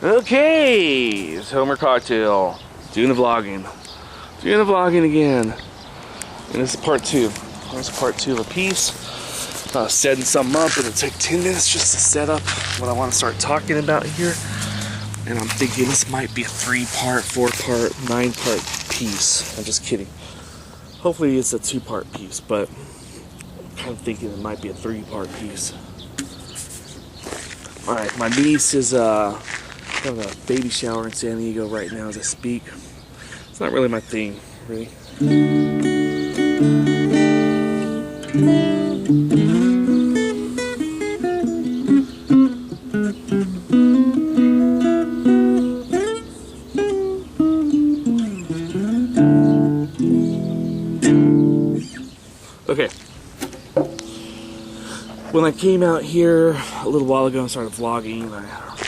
Okay, it's Homer Cocktail. Doing the vlogging. Doing the vlogging again. And this is part 2. This is part 2 of a piece. Setting something up. It'll take 10 minutes just to set up what I want to start talking about here. And I'm thinking this might be a 3-part, 4-part, 9-part piece. I'm just kidding. Hopefully it's a 2-part piece, but I'm kind of thinking it might be a 3-part piece. Alright, my niece is having a baby shower in San Diego right now as I speak. It's not really my thing, really. Okay. When I came out here a little while ago and started vlogging, I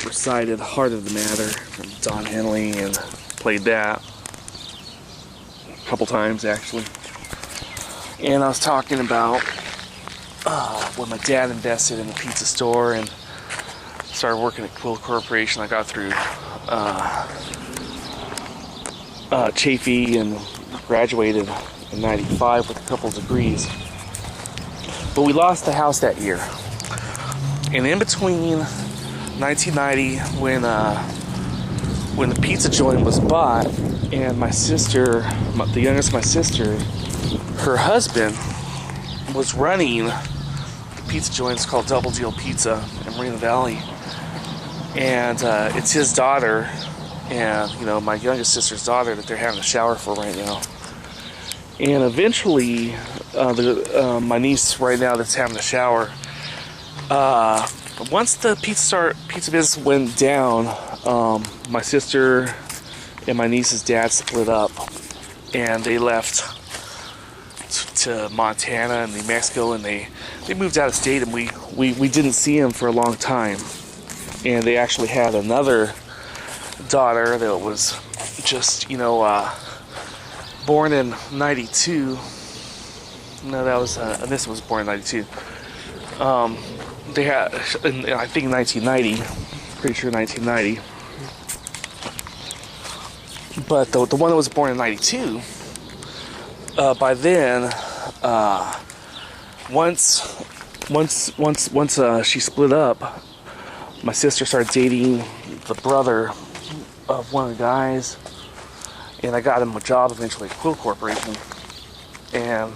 recited Heart of the Matter from Don Henley and played that a couple times actually. And I was talking about when my dad invested in the pizza store and started working at Quill Corporation. I got through Chafee and graduated in '95 with a couple degrees. But we lost the house that year. And in between 1990, when the pizza joint was bought, and my sister, the youngest of my sister, her husband was running the pizza joint. It's called Double Deal Pizza in Marina Valley. And it's his daughter, and my youngest sister's daughter that they're having a shower for right now. And eventually, my niece right now that's having a shower, once the pizza business went down, my sister and my niece's dad split up, and they left to Montana and New Mexico, and they moved out of state, and we didn't see them for a long time. And they actually had another daughter that was just, born in '92. No, that was this was born in '92. They had, I think, 1990. Pretty sure 1990. But the one that was born in '92, by then, once she split up, my sister started dating the brother of one of the guys. And I got him a job eventually at Quill Corporation. And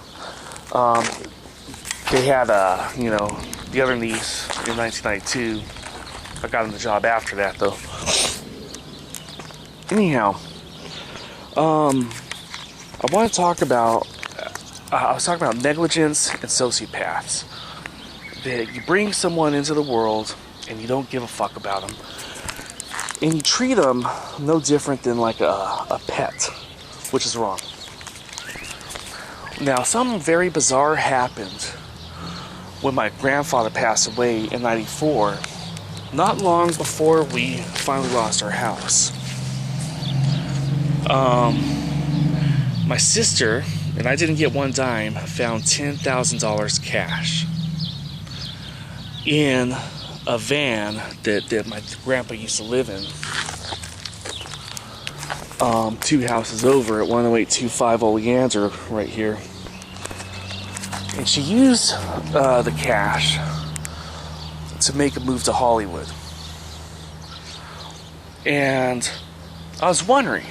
they had, the other niece in 1992. I got him the job after that, though. Anyhow, I want to talk about, I was talking about negligence and sociopaths. That you bring someone into the world and you don't give a fuck about them. And you treat them no different than like a pet, which is wrong. Now, something very bizarre happened when my grandfather passed away in '94, not long before we finally lost our house. My sister, and I didn't get one dime, found $10,000 cash in a van that my grandpa used to live in, 2 houses over at 10825 Oleander right here. And she used the cash to make a move to Hollywood. And I was wondering,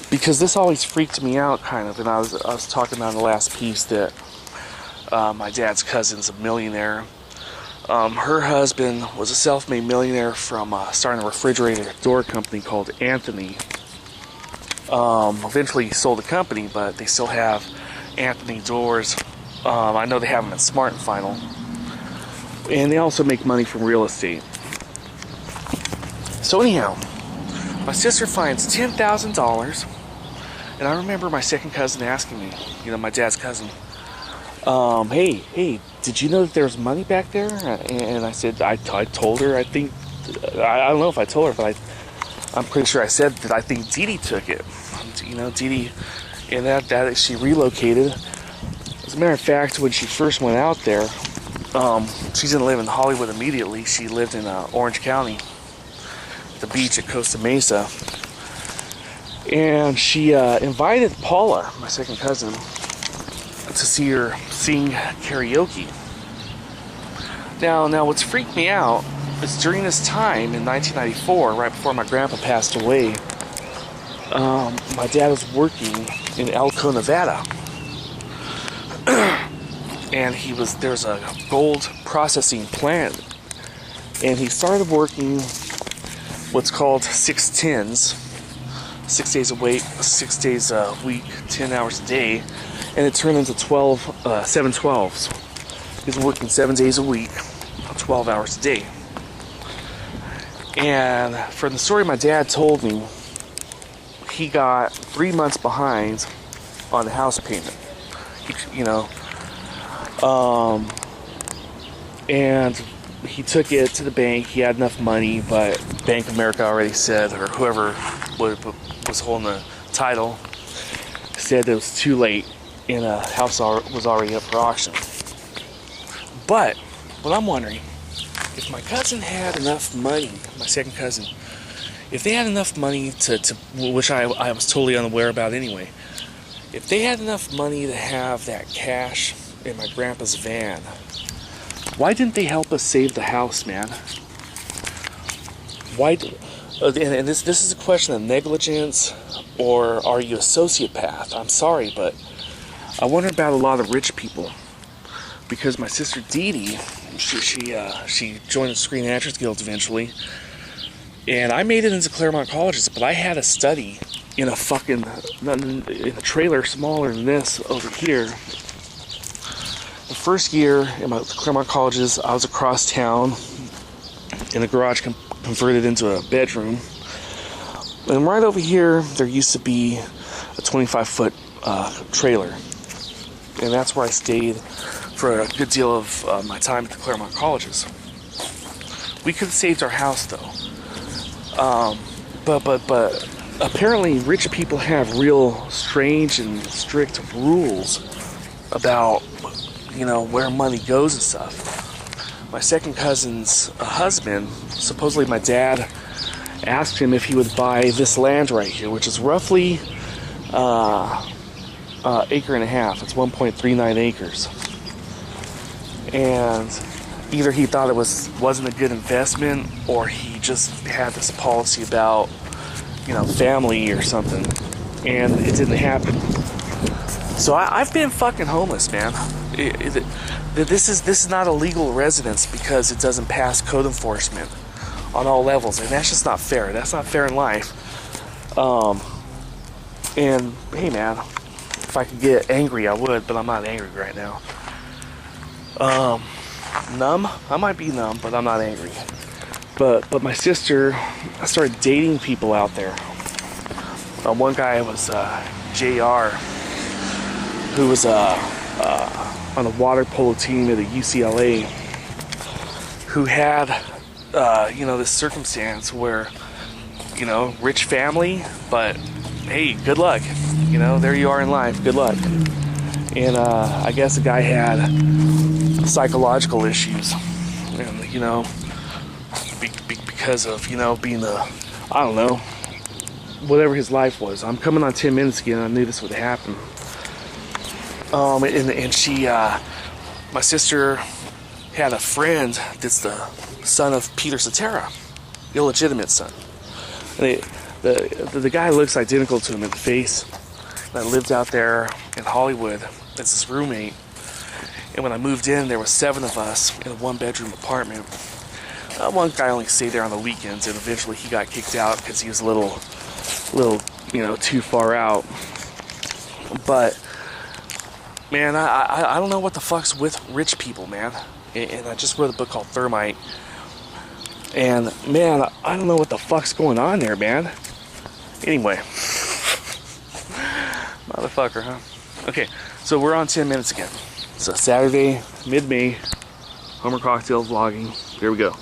because this always freaked me out kind of, and I was talking about in the last piece that my dad's cousin's a millionaire. Her husband was a self-made millionaire from starting a refrigerator door company called Anthony. Eventually he sold the company, but they still have Anthony doors. I know they have them at Smart and Final. And they also make money from real estate. So anyhow, my sister finds $10,000, and I remember my second cousin asking me, my dad's cousin, hey, did you know that there was money back there? And I said, I told her, I don't know if I told her, but I'm pretty sure I said that I think Dee Dee took it. Dee Dee, and that she relocated. As a matter of fact, when she first went out there, she didn't live in Hollywood immediately. She lived in Orange County. the beach at Costa Mesa. And she invited Paula, my second cousin, to see her sing karaoke. Now what's freaked me out is during this time in 1994, right before my grandpa passed away, my dad was working in Elko, Nevada. And there's a gold processing plant. And he started working what's called 6-10s, 6 days a week, 6 days a week, 10 hours a day, and it turned into 7-12s. He was working 7 days a week, 12 hours a day. And from the story my dad told me, he got 3 months behind on the house payment. And he took it to the bank. He had enough money, but Bank of America already said, or whoever was holding the title, said it was too late and the house was already up for auction. But what I'm wondering, if my cousin had enough money, my second cousin, if they had enough money to which I was totally unaware about anyway, if they had enough money to have that cash in my grandpa's van, why didn't they help us save the house, man? Why? And this is a question of negligence, or are you a sociopath? I'm sorry, but I wonder about a lot of rich people, because my sister Dee Dee, she joined the Screen Actors Guild eventually, and I made it into Claremont Colleges, but I had to study in a trailer smaller than this over here. The first year in my Claremont Colleges, I was across town in a garage converted into a bedroom. And right over here, there used to be a 25-foot trailer. And that's where I stayed for a good deal of my time at the Claremont Colleges. We could have saved our house, though. But apparently rich people have real strange and strict rules about where money goes and stuff. My second cousin's husband, supposedly my dad asked him if he would buy this land right here, which is roughly acre and a half. It's 1.39 acres. And either he thought it wasn't a good investment, or he just had this policy about family or something, and it didn't happen. So I've been fucking homeless, man. This is not a legal residence because it doesn't pass code enforcement on all levels, and that's just not fair. That's not fair in life. And hey, man, if I could get angry, I would, but I'm not angry right now. Numb? I might be numb, but I'm not angry. But my sister, I started dating people out there. One guy was JR, who was on a water polo team at the UCLA, who had this circumstance where rich family, but hey, good luck, there you are in life, good luck. And I guess the guy had psychological issues, and because of being I don't know, whatever his life was. I'm coming on 10 minutes again. I knew this would happen. And she, my sister had a friend that's the son of Peter Cetera, illegitimate son. And the guy looks identical to him in the face. And I lived out there in Hollywood as his roommate. And when I moved in, there were 7 of us in a 1-bedroom apartment. One guy only stayed there on the weekends, and eventually he got kicked out because he was a little too far out. But man, I don't know what the fuck's with rich people, man. And I just wrote a book called Thermite. And man, I don't know what the fuck's going on there, man. Anyway, motherfucker, huh? Okay, so we're on 10 minutes again. So Saturday, mid-May, Homer Cocktail vlogging. Here we go.